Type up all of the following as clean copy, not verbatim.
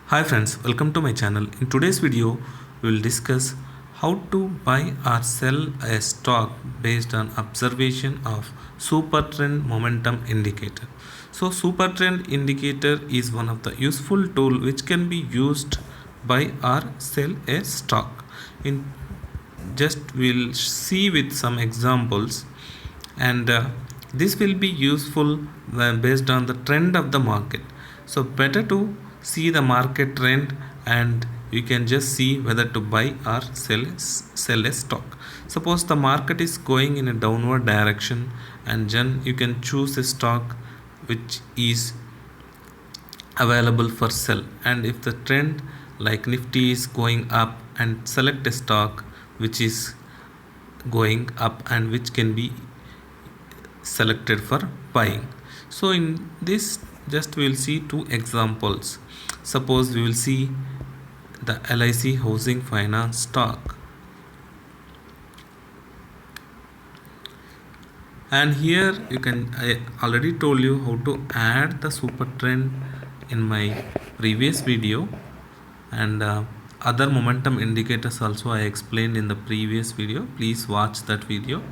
Hi friends, welcome to my channel. In today's video, we will discuss how to buy or sell a stock based on observation of super trend momentum indicator. So super trend indicator is one of the useful tool which can be used buy or sell a stock. In just we'll see with some examples, and this will be useful based on the trend of the market. So better to see the market trend, and you can just see whether to buy or sell a stock. Suppose the market is going in a downward direction, and then you can choose a stock which is available for sell. And if the trend like Nifty is going up, and select a stock which is going up and which can be selected for buying. So in this, just we will see two examples. Suppose we will see the LIC housing finance stock, and here you can, I already told you how to add the super trend in my previous video, and other momentum indicators also I explained in the previous video. Please watch that video.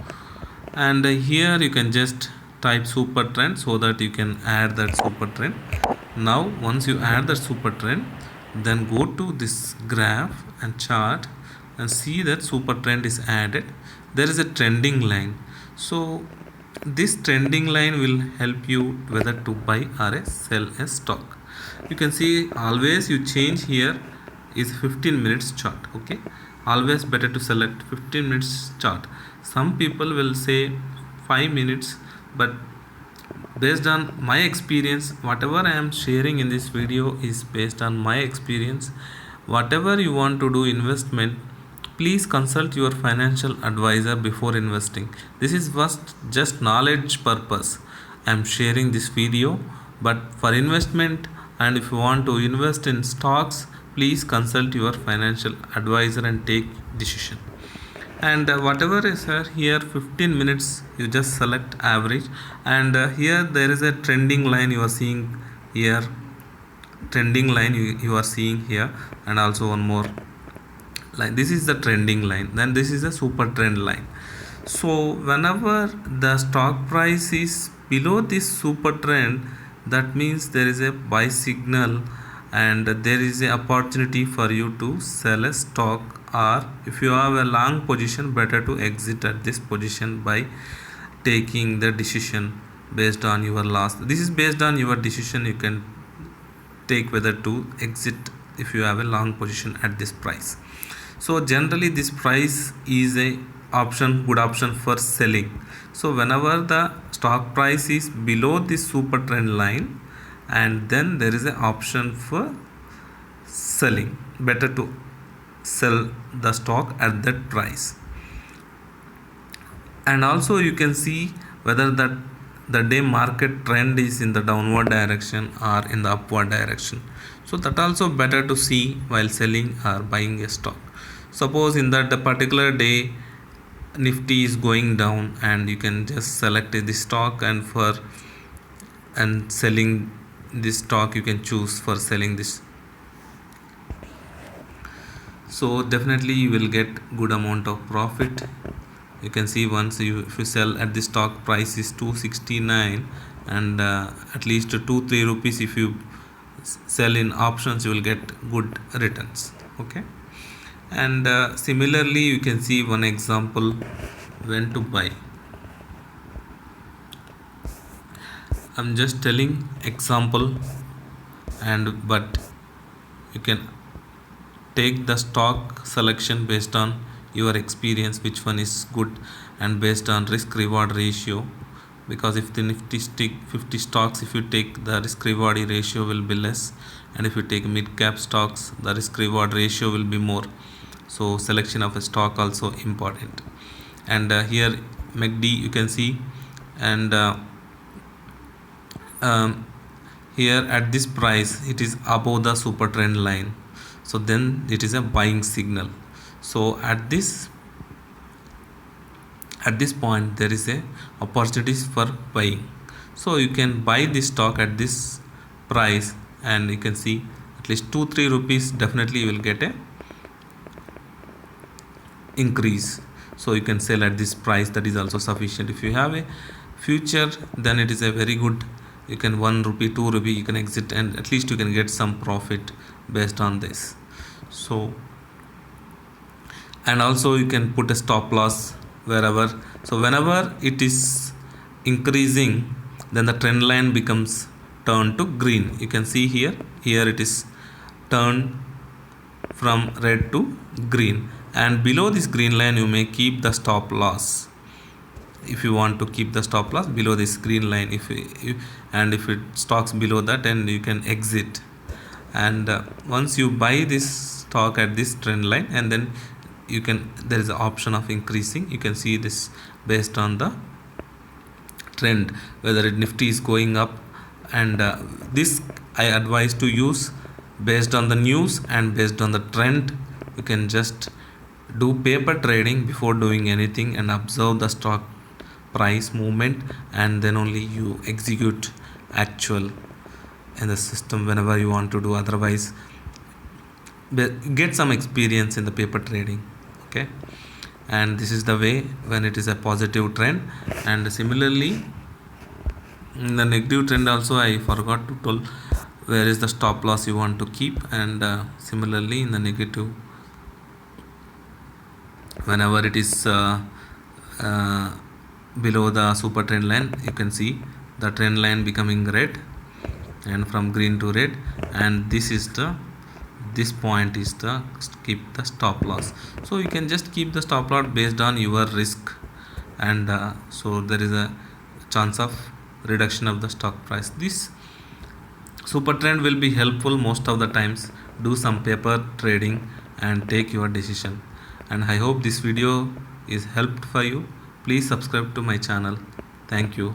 And here you can just type super trend so that you can add that super trend. Now once you add the super trend, then go to this graph and chart and see that super trend is added. There is a trending line, so this trending line will help you whether to buy or sell a stock. You can see always you change here is 15 minutes chart. Okay, always better to select 15 minutes chart. Some people will say 5 minutes, but based on my experience, whatever I am sharing in this video is based on my experience. Whatever you want to do investment, please consult your financial advisor before investing. This is just knowledge purpose I am sharing this video, but for investment, and if you want to invest in stocks, please consult your financial advisor and take decision. And whatever is here 15 minutes, you just select average, and here there is a trending line you are seeing here, trending line you are seeing here, and also one more line. This is the trending line, then this is a super trend line. So whenever the stock price is below this super trend, that means there is a buy signal, and there is a opportunity for you to sell a stock, or if you have a long position, better to exit at this position by taking the decision based on your loss. This is based on your decision, you can take whether to exit if you have a long position at this price. So generally this price is a good option for selling. So whenever the stock price is below this super trend line, and then there is an option for selling, better to sell the stock at that price. And also you can see whether that the day market trend is in the downward direction or in the upward direction. So that also better to see while selling or buying a stock. Suppose in that the particular day Nifty is going down, and you can just select this stock, and for and selling this stock you can choose for selling this. So definitely you will get good amount of profit. You can see once if you sell at the stock price is 269, and at least 2-3 rupees if you sell in options, you will get good returns. Okay, and similarly you can see one example when to buy. I'm just telling example, and but you can take the stock selection based on your experience, which one is good, and based on risk reward ratio, because if the Nifty stick 50 stocks, if you take, the risk reward ratio will be less, and if you take mid cap stocks, the risk reward ratio will be more. So selection of a stock also important. And here MACD you can see, and here at this price it is above the super trend line, so then it is a buying signal. So at this point there is a opportunities for buying. So you can buy this stock at this price, and you can see at least 2-3 rupees definitely you will get a increase. So you can sell at this price, that is also sufficient. If you have a future, then it is a very good, you can 1 rupee 2 rupee you can exit, and at least you can get some profit based on this. So, and also you can put a stop loss wherever. So whenever it is increasing, then the trend line becomes turned to green. You can see here it is turned from red to green, and below this green line you may keep the stop loss. If you want to keep the stop loss below this green line, if it stocks below that, then you can exit. And once you buy this stock at this trend line, and then you can, there is an option of increasing. You can see this based on the trend, whether it Nifty is going up, and this I advise to use based on the news and based on the trend. You can just do paper trading before doing anything and observe the stock price movement, and then only you execute actual in the system whenever you want to do. Otherwise, get some experience in the paper trading. Okay, and this is the way when it is a positive trend. And similarly in the negative trend also, I forgot to tell where is the stop loss you want to keep. And similarly in the negative, whenever it is below the super trend line, you can see the trend line becoming red, and from green to red, and this point is the keep the stop loss. So you can just keep the stop loss based on your risk, and so there is a chance of reduction of the stock price. This super trend will be helpful most of the times. Do some paper trading and take your decision. And I hope this video is helped for you. Please subscribe to my channel. Thank you.